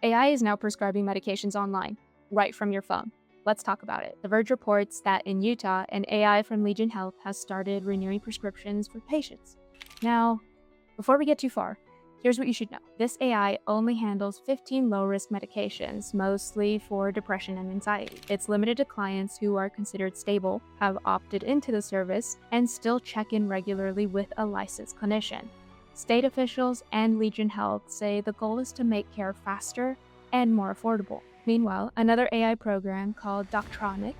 AI is now prescribing medications online, right from your phone. Let's talk about it. The Verge reports that in Utah, an AI from Legion Health has started renewing prescriptions for patients. Now, before we get too far, here's what you should know. This AI only handles 15 low-risk medications, mostly for depression and anxiety. It's limited to clients who are considered stable, have opted into the service, and still check in regularly with a licensed clinician. State officials and Legion Health say the goal is to make care faster and more affordable. Meanwhile, another AI program called Doctronic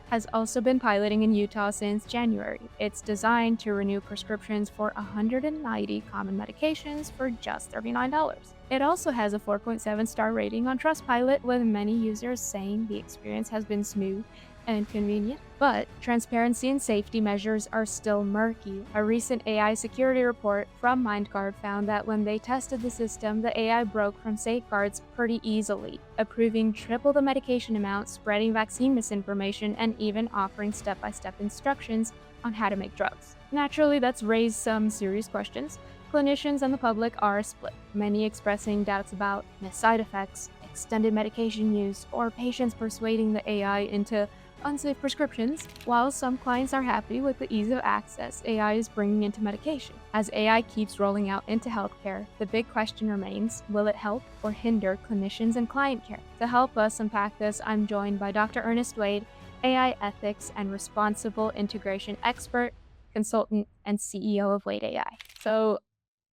has also been piloting in Utah since January. It's designed to renew prescriptions for 190 common medications for just $39. It also has a 4.7-star rating on Trustpilot, with many users saying the experience has been smooth and convenient. But transparency and safety measures are still murky. A recent AI security report from MindGuard found that when they tested the system, the AI broke from safeguards pretty easily, approving triple the medication amount, spreading vaccine misinformation, and even offering step-by-step instructions on how to make drugs. Naturally, that's raised some serious questions. Clinicians and the public are split, many expressing doubts about missed side effects, extended medication use, or patients persuading the AI into unsafe prescriptions, while some clients are happy with the ease of access AI is bringing into medication. As AI keeps rolling out into healthcare, the big question remains, will it help or hinder clinicians and client care? To help us unpack this, I'm joined by Dr. Wayde, AI ethics and responsible integration expert, consultant, and CEO of Wayde AI. So,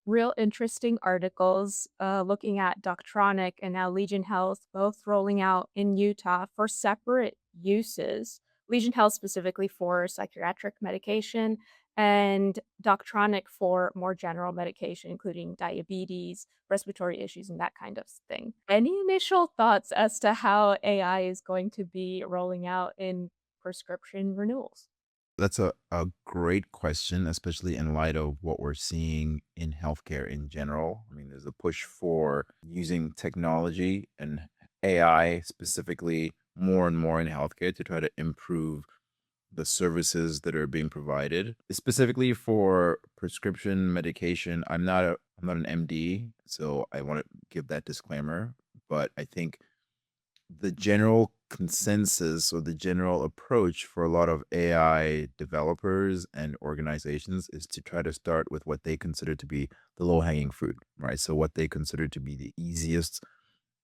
real interesting articles looking at Doctronic and now Legion Health, both rolling out in Utah for separate uses. Legion Health specifically for psychiatric medication, and Doctronic for more general medication, including diabetes, respiratory issues, and that kind of thing. Any initial thoughts as to how AI is going to be rolling out in prescription renewals? That's a great question, especially in light of what we're seeing in healthcare in general. I mean, there's a push for using technology and AI specifically more and more in healthcare to try to improve the services that are being provided. Specifically for prescription medication, I'm not an MD, so I want to give that disclaimer, but I think the general consensus or the general approach for a lot of AI developers and organizations is to try to start with what they consider to be the low hanging fruit, right? So, what they consider to be the easiest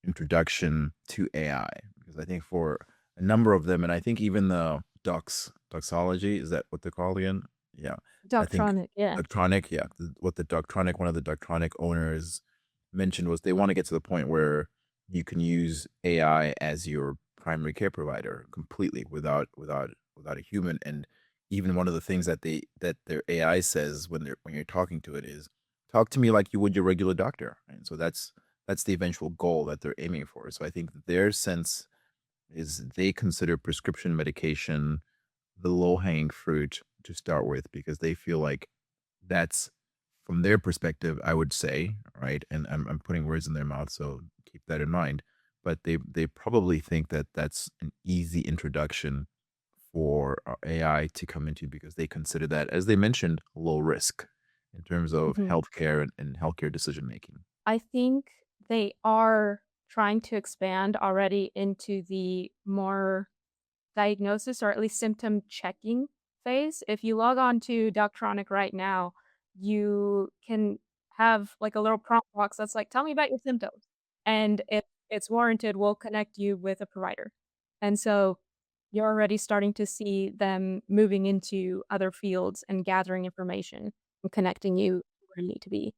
introduction to AI. Because I think for a number of them, and I think even the doxology, is that what they're called again? Yeah. I think Doctronic, yeah. Doctronic, yeah. What the Doctronic, one of the Doctronic owners mentioned was they want to get to the point where you can use AI as your primary care provider completely without a human. And even one of the things that their AI says when you're talking to it is, talk to me like you would your regular doctor. And so that's the eventual goal that they're aiming for. So I think their sense is they consider prescription medication the low hanging fruit to start with because they feel like that's from their perspective, I would say, right? And I'm putting words in their mouth, so keep that in mind. But they probably think that that's an easy introduction for AI to come into because they consider that, as they mentioned, low risk in terms of Mhm. healthcare and healthcare decision making. I think they are trying to expand already into the more diagnosis or at least symptom checking phase. If you log on to Doctronic right now, you can have like a little prompt box that's like, tell me about your symptoms. And if it's warranted, we'll connect you with a provider. And so you're already starting to see them moving into other fields and gathering information and connecting you where you need to be.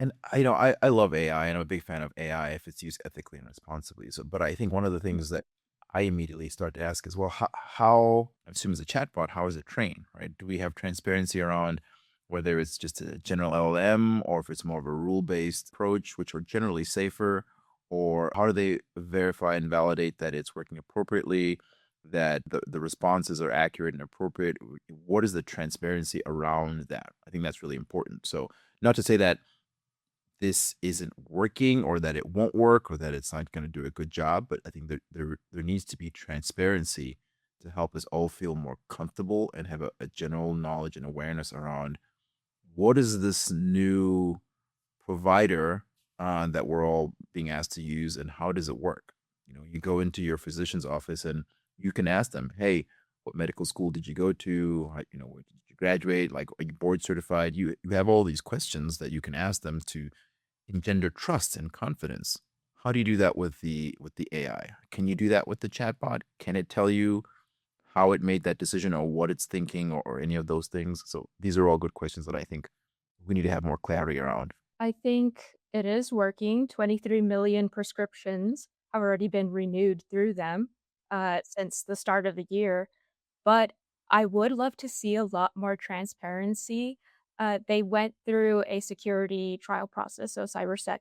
And I love AI, and I'm a big fan of AI if it's used ethically and responsibly. So, but I think one of the things that I immediately start to ask is, well, how I assume as a chatbot, how is it trained, right? Do we have transparency around whether it's just a general LLM or if it's more of a rule-based approach, which are generally safer, or how do they verify and validate that it's working appropriately, that the responses are accurate and appropriate? What is the transparency around that? I think that's really important. So, not to say that this isn't working or that it won't work or that it's not going to do a good job, but I think there needs to be transparency to help us all feel more comfortable and have a general knowledge and awareness around what is this new provider that we're all being asked to use, and how does it work? You go into your physician's office and you can ask them, "Hey, what medical school did you go to? Where did you graduate? Like, are you board certified?" You have all these questions that you can ask them to engender trust and confidence. How do you do that with the AI? Can you do that with the chatbot? Can it tell you how it made that decision or what it's thinking or any of those things? So these are all good questions that I think we need to have more clarity around. I think it is working. 23 million prescriptions have already been renewed through them since the start of the year. But I would love to see a lot more transparency. They went through a security trial process, so CyberSec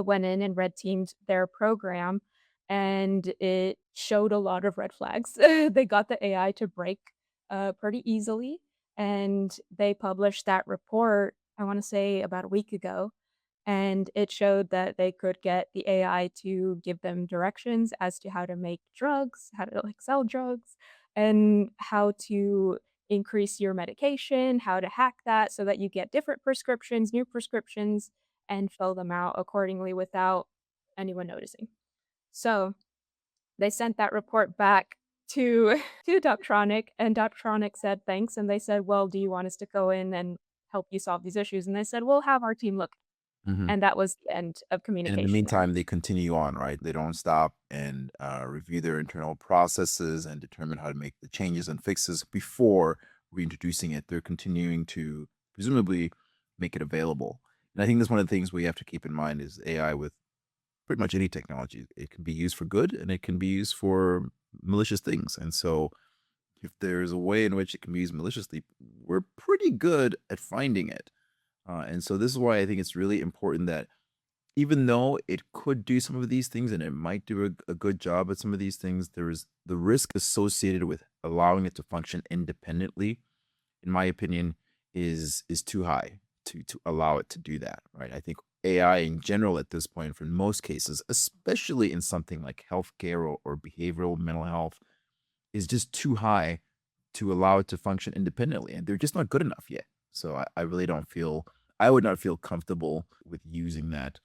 went in and red teamed their program, and it showed a lot of red flags. They got the AI to break pretty easily, and they published that report, I want to say about a week ago, and it showed that they could get the AI to give them directions as to how to make drugs, how to, like, sell drugs, and how to increase your medication, how to hack that so that you get different prescriptions, new prescriptions, and fill them out accordingly without anyone noticing. So, they sent that report back to to Doctronic, and Doctronic said, "Thanks," and they said, "Well, do you want us to go in and help you solve these issues?" And they said, "We'll have our team look." Mhm. And that was the end of And in the communication there. meantime, they continue on, right? They don't stop and review their internal processes and determine how to make the changes and fixes before reintroducing it. They're continuing to presumably make it available. And I think that's one of the things we have to keep in mind is AI with pretty much any technology. It can be used for good and it can be used for malicious things. And so if there's a way in which it can be used maliciously, we're pretty good at finding it. And so this is why I think it's really important that even though it could do some of these things and it might do a good job at some of these things, there is the risk associated with allowing it to function independently, in my opinion, is too high to allow it to do that, right? I think AI in general at this point, for most cases, especially in something like healthcare or behavioral mental health, is just too high to allow it to function independently, and they're just not good enough yet. So I really don't feel I would not feel comfortable with using that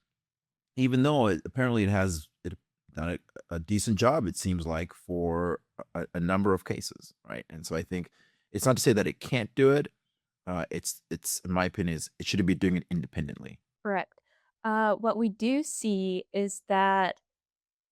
even though apparently it done a decent job, it seems like, for a number of cases, right? And so I think it's not to say that it can't do it. It's in my opinion, it should be doing it independently. Correct. What we do see is that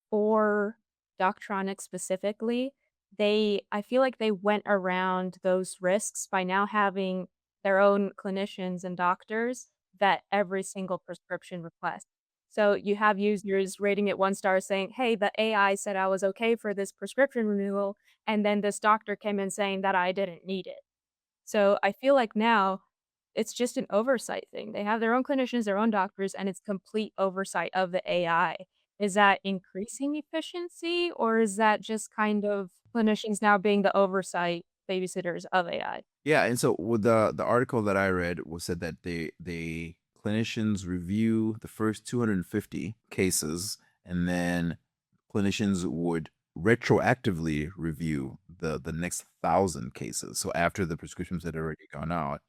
for Doctronic specifically, I feel like they went around those risks by now having their own clinicians and doctors vet every single prescription request. So you have users rating it 1 star saying, "Hey, the AI said I was okay for this prescription renewal," and then this doctor came in saying that I didn't need it. So I feel like now it's just an oversight thing. They have their own clinicians, their own doctors, and it's complete oversight of the AI. Is that increasing efficiency, or is that just kind of clinicians now being the oversight babysitters of AI? Yeah, and so with the article that I read was said that they clinicians review the first 250 cases, and then clinicians would retroactively review the next 1,000 cases. So after the prescriptions had already gone out,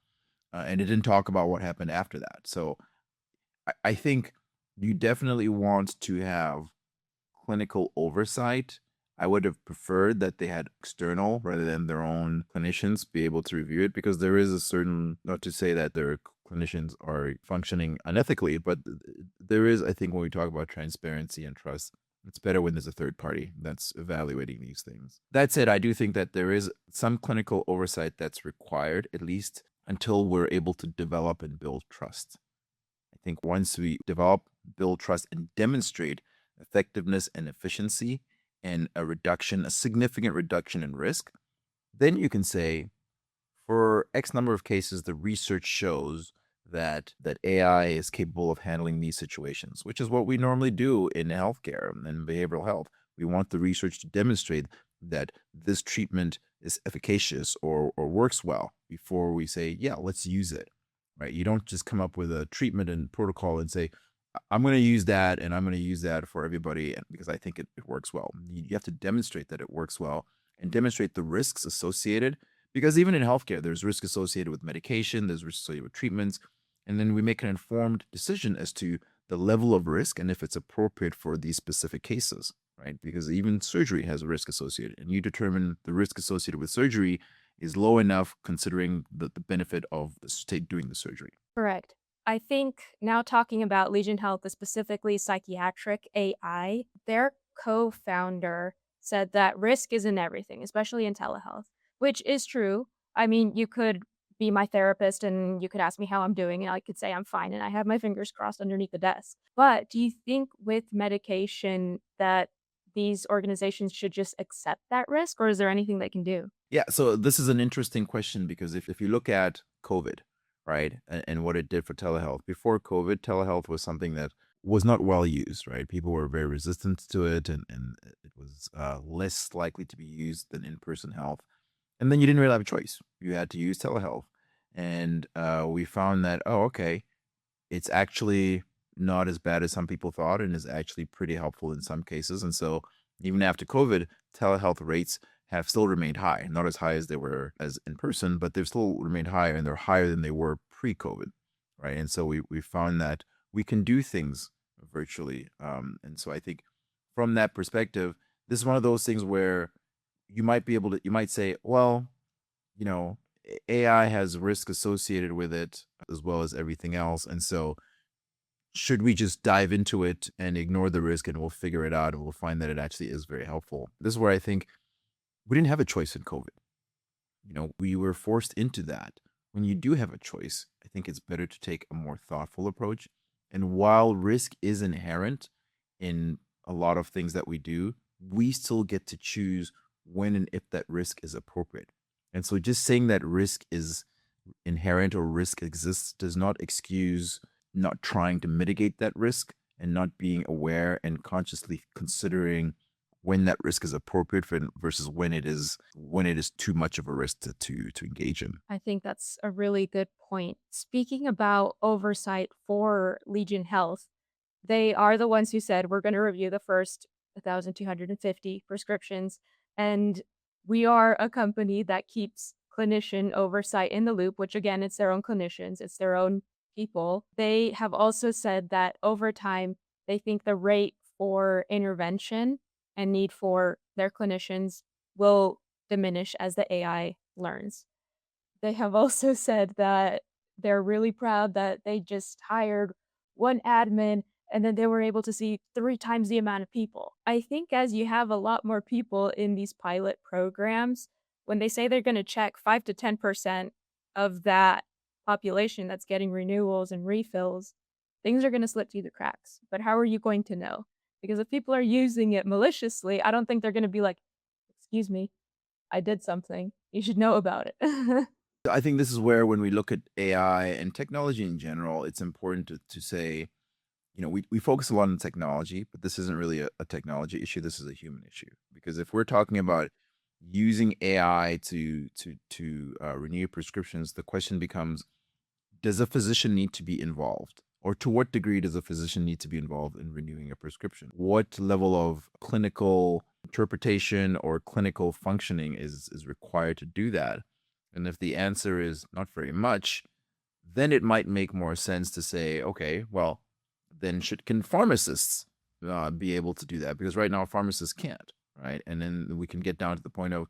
and it didn't talk about what happened after that. So I think you definitely want to have clinical oversight. I would have preferred that they had external rather than their own clinicians be able to review it because there is a certain, not to say that their clinicians are functioning unethically, but there is, I think, when we talk about transparency and trust, it's better when there's a third party that's evaluating these things. That said, I do think that there is some clinical oversight that's required, at least until we're able to develop and build trust. I think once we develop, build trust, and demonstrate effectiveness and efficiency and a significant reduction in risk, then you can say, for X number of cases, the research shows that AI is capable of handling these situations, which is what we normally do in healthcare and behavioral health. We want the research to demonstrate that this treatment is efficacious or works well before we say, yeah, let's use it. Right? You don't just come up with a treatment and protocol and say, I'm going to use that and I'm going to use that for everybody because I think it works well. You have to demonstrate that it works well and demonstrate the risks associated because even in healthcare, there's risk associated with medication, there's risk associated with treatments, and then we make an informed decision as to the level of risk and if it's appropriate for these specific cases, right? Because even surgery has a risk associated, and you determine the risk associated with surgery is low enough considering the benefit of the state doing the surgery. Correct. I think now talking about Legion Health, specifically psychiatric AI, their co-founder said that risk isn't everything, especially in telehealth, which is true. I mean, you could be my therapist and you could ask me how I'm doing, and I could say I'm fine and I have my fingers crossed underneath the desk. But do you think with medication that these organizations should just accept that risk, or is there anything they can do? Yeah, so this is an interesting question because if you look at COVID, right, and what it did for telehealth, before COVID, telehealth was something that was not well used, right? People were very resistant to it, and it was less likely to be used than in-person health. And then you didn't really have a choice. You had to use telehealth. And we found that, oh, okay, it's actually not as bad as some people thought and is actually pretty helpful in some cases. And so even after COVID, telehealth rates have still remained high, not as high as they were as in person, but they've still remained higher, and they're higher than they were pre-COVID, right? And so we found that we can do things virtually. And so I think from that perspective, this is one of those things where you might say, well, you know, AI has risk associated with it as well as everything else. And so should we just dive into it and ignore the risk and we'll figure it out and we'll find that it actually is very helpful? This is where I think we didn't have a choice in COVID. We were forced into that. When you do have a choice, I think it's better to take a more thoughtful approach. And while risk is inherent in a lot of things that we do, we still get to choose when and if that risk is appropriate. And so just saying that risk is inherent or risk exists does not excuse not trying to mitigate that risk and not being aware and consciously considering when that risk is appropriate versus when it is too much of a risk to engage in. I think that's a really good point. Speaking about oversight for Legion Health, they are the ones who said we're going to review the first 1,250 prescriptions. And we are a company that keeps clinician oversight in the loop, which again, it's their own clinicians, it's their own people. They have also said that over time, they think the rate for intervention and need for their clinicians will diminish as the AI learns. They have also said that they're really proud that they just hired one admin and then they were able to see 3 times the amount of people. I think as you have a lot more people in these pilot programs, when they say they're gonna check 5 to 10% of that population that's getting renewals and refills, things are gonna slip through the cracks. But how are you going to know? Because if people are using it maliciously, I don't think they're gonna be like, "Excuse me, I did something. You should know about it." I think this is where when we look at AI and technology in general, it's important to say, we focus a lot on technology, but this isn't really a technology issue. This is a human issue. Because if we're talking about using AI to renew prescriptions, the question becomes, does a physician need to be involved? Or to what degree does a physician need to be involved in renewing a prescription? What level of clinical interpretation or clinical functioning is required to do that? And if the answer is not very much, then it might make more sense to say, okay, well, then can pharmacists be able to do that? Because right now pharmacists can't, right? And then we can get down to the point of,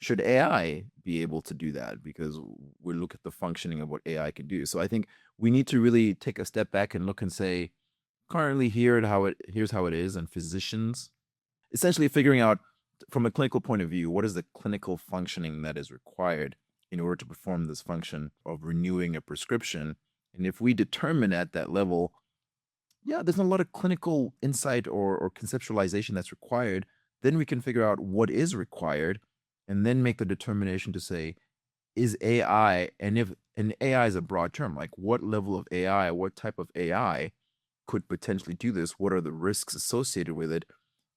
should AI be able to do that? Because we look at the functioning of what AI can do. So I think we need to really take a step back and look and say, currently here's how it is, and physicians essentially figuring out from a clinical point of view, what is the clinical functioning that is required in order to perform this function of renewing a prescription. And if we determine at that level, yeah, there's not a lot of clinical insight or conceptualization that's required, then we can figure out what is required and then make the determination to say, is AI, and AI is a broad term, like what level of AI, what type of AI could potentially do this? What are the risks associated with it?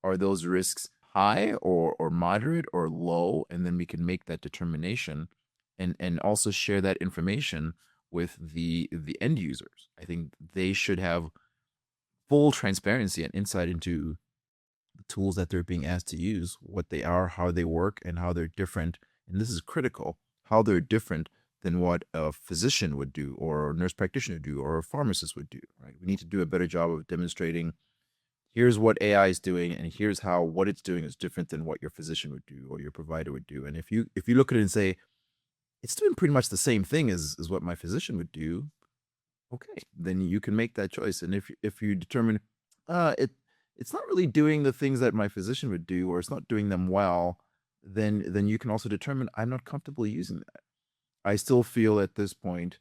Are those risks high or moderate or low? And then we can make that determination and also share that information with the end users. I think they should have full transparency and insight into the tools that they're being asked to use, what they are, how they work, and how they're different. And this is critical, how they're different than what a physician would do or a nurse practitioner would do or a pharmacist would do, right? We need to do a better job of demonstrating here's what AI is doing and here's how what it's doing is different than what your physician would do or your provider would do. And if you look at it and say, it's doing pretty much the same thing as what my physician would do, okay, then you can make that choice. And if you determine it's not really doing the things that my physician would do, or it's not doing them well, then you can also determine I'm not comfortable using that. I still feel at this point,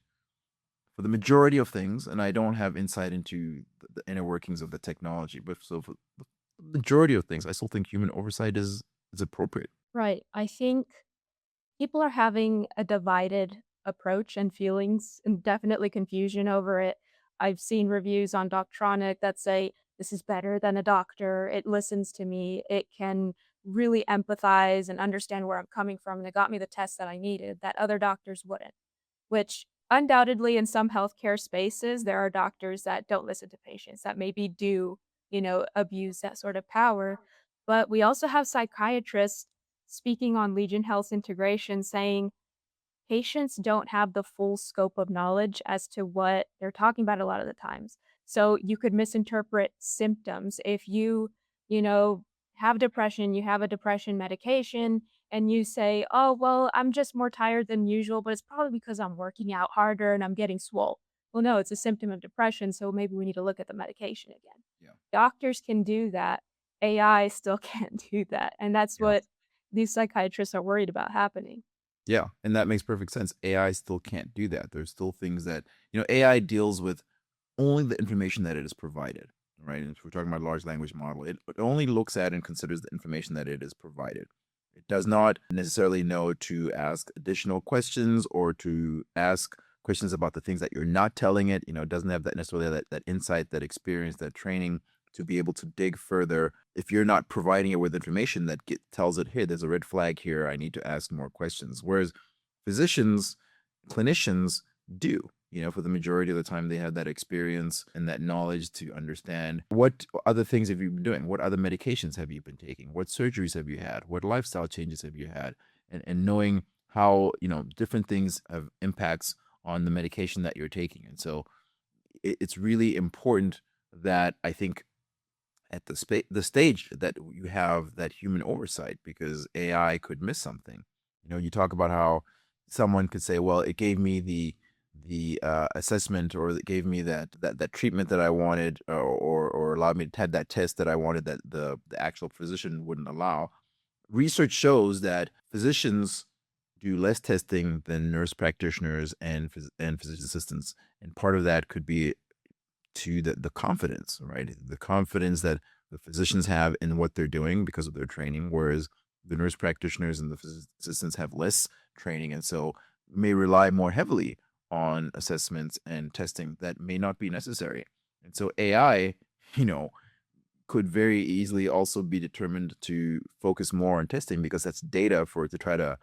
for the majority of things, and I don't have insight into the inner workings of the technology, but so for the majority of things, I still think human oversight is appropriate. Right. I think people are having a divided approach and feelings and definitely confusion over it. I've seen reviews on Doctronic that say this is better than a doctor. It listens to me. It can really empathize and understand where I'm coming from. And it got me the test that I needed that other doctors wouldn't, which undoubtedly in some healthcare spaces, there are doctors that don't listen to patients that maybe do, abuse that sort of power. But we also have psychiatrists speaking on Legion Health's integration saying patients don't have the full scope of knowledge as to what they're talking about a lot of the times. So you could misinterpret symptoms. If you know, have depression, you have a depression medication, and you say, oh, well, I'm just more tired than usual, but it's probably because I'm working out harder and I'm getting swole. Well, no, it's a symptom of depression. So maybe we need to look at the medication again. Yeah. Doctors can do that. AI still can't do that. And that's Yeah. what these psychiatrists are worried about happening. Yeah, and that makes perfect sense. AI still can't do that. There's still things that, AI deals with only the information that it is provided, right? And if we're talking about large language model, it only looks at and considers the information that it is provided. It does not necessarily know to ask additional questions or to ask questions about the things that you're not telling it. It doesn't have that necessarily that insight, that experience, that training to be able to dig further. If you're not providing it with information that tells it, hey, there's a red flag here, I need to ask more questions. Whereas physicians, clinicians do. For the majority of the time, they have that experience and that knowledge to understand what other things have you been doing? What other medications have you been taking? What surgeries have you had? What lifestyle changes have you had? And knowing how, different things have impacts on the medication that you're taking. And so it's really important that I think at the stage that you have that human oversight, because AI could miss something. You talk about how someone could say, well, it gave me the assessment, or it gave me that treatment that I wanted, or allowed me to have that test that I wanted that the actual physician wouldn't allow. Research shows that physicians do less testing than nurse practitioners and physician assistants, and part of that could be to the confidence, right? The confidence that the physicians have in what they're doing because of their training, whereas the nurse practitioners and the physician assistants have less training, and so may rely more heavily on assessments and testing that may not be necessary. And so AI, could very easily also be determined to focus more on testing because that's data for it to try to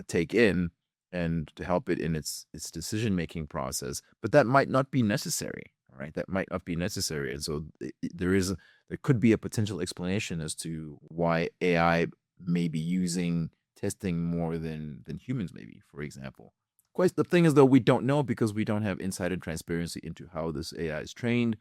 take in and to help it in its decision-making process. But that might not be necessary, right? That might not be necessary. And so there could be a potential explanation as to why AI may be using testing more than humans, maybe, for example. Of course, the thing is, though, we don't know because we don't have insight and transparency into how this AI is trained.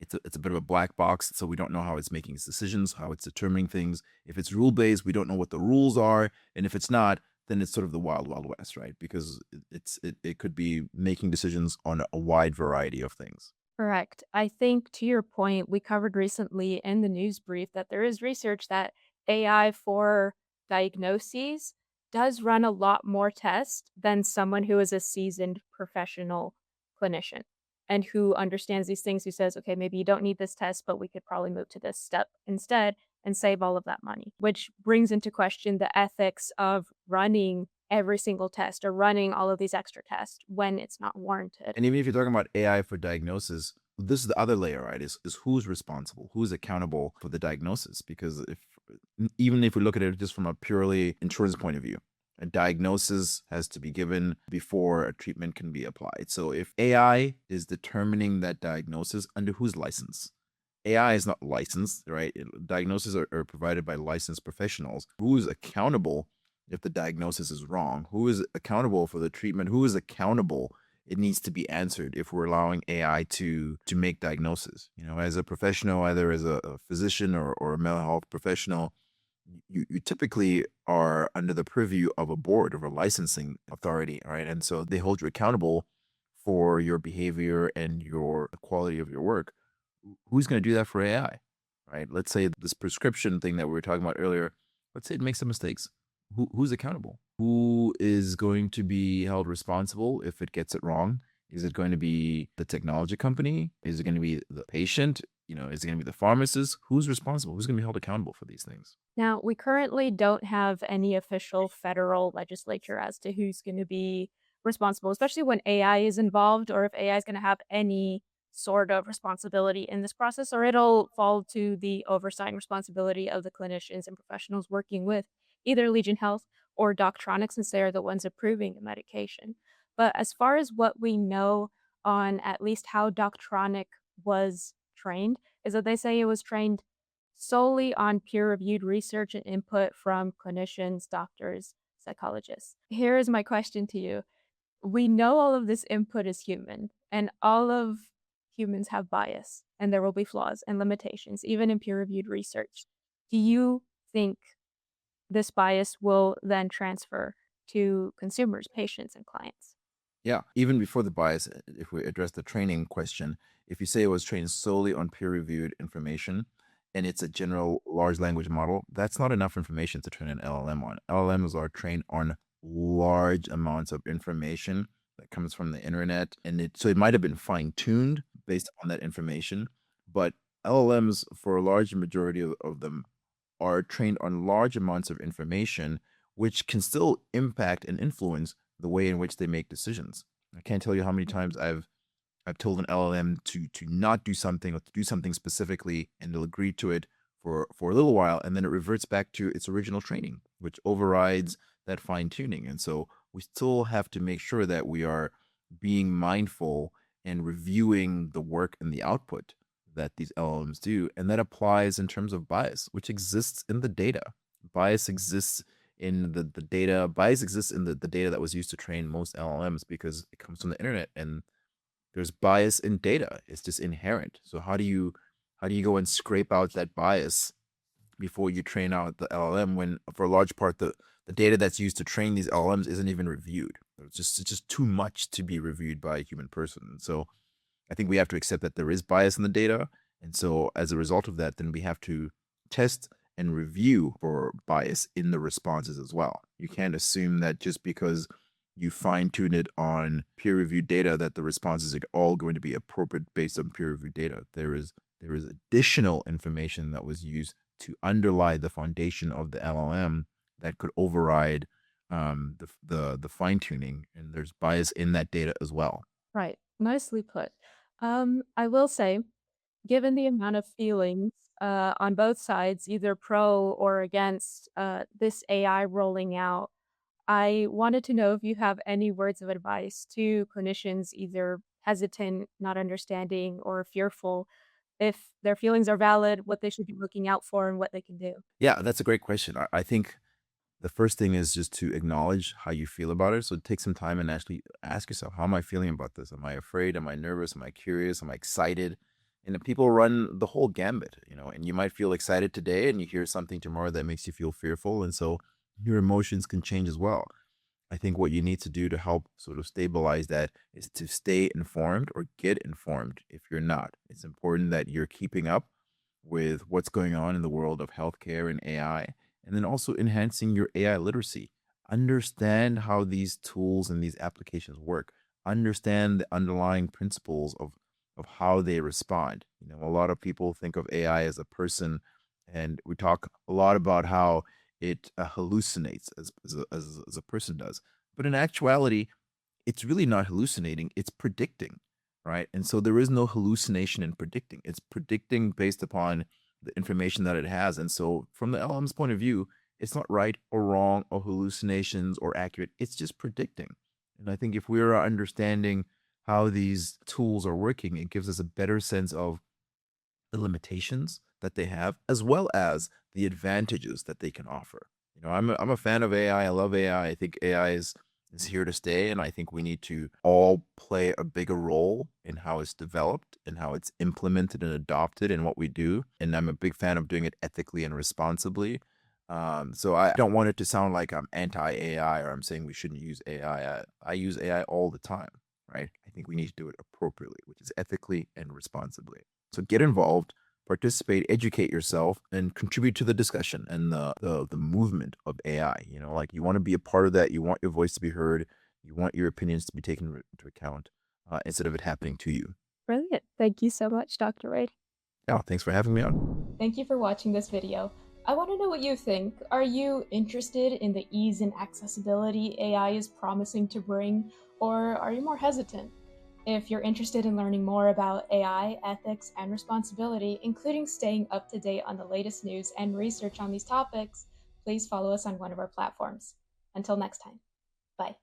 It's a bit of a black box, so we don't know how it's making its decisions, how it's determining things. If it's rule-based, we don't know what the rules are. And if it's not, then it's sort of the wild, wild west, right? Because it could be making decisions on a wide variety of things. Correct. I think to your point, we covered recently in the news brief that there is research that AI for diagnoses does run a lot more tests than someone who is a seasoned professional clinician and who understands these things, who says, okay, maybe you don't need this test, but we could probably move to this step instead and save all of that money, which brings into question the ethics of running every single test or running all of these extra tests when it's not warranted. And even if you're talking about AI for diagnosis, this is the other layer, right? Is who's responsible, who's accountable for the diagnosis? Because even if we look at it just from a purely insurance point of view, a diagnosis has to be given before a treatment can be applied. So if AI is determining that diagnosis, under whose license? AI is not licensed, right? Diagnoses are provided by licensed professionals. Who is accountable if the diagnosis is wrong? Who is accountable for the treatment? Who is accountable? It needs to be answered if we're allowing AI to make diagnosis. As a professional, either as a physician or a mental health professional, you typically are under the purview of a board, of a licensing authority, right? And so they hold you accountable for your behavior and the quality of your work. Who's going to do that for AI, right? Let's say this prescription thing that we were talking about earlier, let's say it makes some mistakes. Who's accountable? Who is going to be held responsible if it gets it wrong? Is it going to be the technology company? Is it going to be the patient? Is it going to be the pharmacist? Who's responsible? Who's going to be held accountable for these things? Now, we currently don't have any official federal legislature as to who's going to be responsible, especially when AI is involved, or if AI is going to have any sort of responsibility in this process, or it'll fall to the oversight and responsibility of the clinicians and professionals working with either Legion Health or Doctronic, since they are the ones approving the medication. But as far as what we know on at least how Doctronic was trained, is that they say it was trained solely on peer-reviewed research and input from clinicians, doctors, psychologists. Here is my question to you. We know all of this input is human, and all of humans have bias, and there will be flaws and limitations, even in peer-reviewed research. Do you think this bias will then transfer to consumers, patients, and clients? Yeah, even before the bias, if we address the training question, if you say it was trained solely on peer-reviewed information and it's a general large language model, that's not enough information to train an LLM on. LLMs are trained on large amounts of information that comes from the internet, and so it might have been fine-tuned based on that information, but LLMs, for a large majority of them, are trained on large amounts of information, which can still impact and influence the way in which they make decisions. I can't tell you how many times I've told an LLM to not do something or to do something specifically, and they'll agree to it for a little while, and then it reverts back to its original training, which overrides that fine tuning. And so we still have to make sure that we are being mindful and reviewing the work and the output that these LLMs do. And that applies in terms of bias, which exists in the data. Bias exists in the data. Bias exists in the data that was used to train most LLMs because it comes from the internet, and there's bias in data. It's just inherent. So how do you go and scrape out that bias before you train out the LLM, when for a large part the data that's used to train these LLMs isn't even reviewed? It's just too much to be reviewed by a human person. So I think we have to accept that there is bias in the data. And so as a result of that, then we have to test and review for bias in the responses as well. You can't assume that just because you fine-tune it on peer-reviewed data that the responses are all going to be appropriate based on peer-reviewed data. There is additional information that was used to underlie the foundation of the LLM that could override the fine-tuning, and there's bias in that data as well. Right. Nicely put. I will say, given the amount of feelings on both sides, either pro or against this AI rolling out, I wanted to know if you have any words of advice to clinicians, either hesitant, not understanding, or fearful, if their feelings are valid, what they should be looking out for, and what they can do. Yeah, that's a great question. I think the first thing is just to acknowledge how you feel about it. So take some time and actually ask yourself, how am I feeling about this? Am I afraid? Am I nervous? Am I curious? Am I excited? And the people run the whole gambit, and you might feel excited today and you hear something tomorrow that makes you feel fearful. And so your emotions can change as well. I think what you need to do to help sort of stabilize that is to stay informed or get informed if you're not. It's important that you're keeping up with what's going on in the world of healthcare and AI, and then also enhancing your AI literacy. Understand how these tools and these applications work. Understand the underlying principles of how they respond. A lot of people think of AI as a person, and we talk a lot about how it hallucinates as a person does. But in actuality, it's really not hallucinating, it's predicting, right? And so there is no hallucination in predicting. It's predicting based upon the information that it has. And so from the LM's point of view, it's not right or wrong or hallucinations or accurate. It's just predicting. And I think if we're understanding how these tools are working, it gives us a better sense of the limitations that they have, as well as the advantages that they can offer. I'm a fan of AI. I love AI. I think AI is here to stay, and I think we need to all play a bigger role in how it's developed and how it's implemented and adopted in what we do. And I'm a big fan of doing it ethically and responsibly. So I don't want it to sound like I'm anti-AI or I'm saying we shouldn't use AI. I use AI all the time, right? I think we need to do it appropriately, which is ethically and responsibly. So get involved, participate, educate yourself, and contribute to the discussion and the movement of AI. Like you want to be a part of that. You want your voice to be heard. You want your opinions to be taken into account instead of it happening to you. Brilliant. Thank you so much, Dr. Wayde. Yeah, thanks for having me on. Thank you for watching this video. I want to know what you think. Are you interested in the ease and accessibility AI is promising to bring, or are you more hesitant? If you're interested in learning more about AI, ethics, and responsibility, including staying up to date on the latest news and research on these topics, please follow us on one of our platforms. Until next time, bye.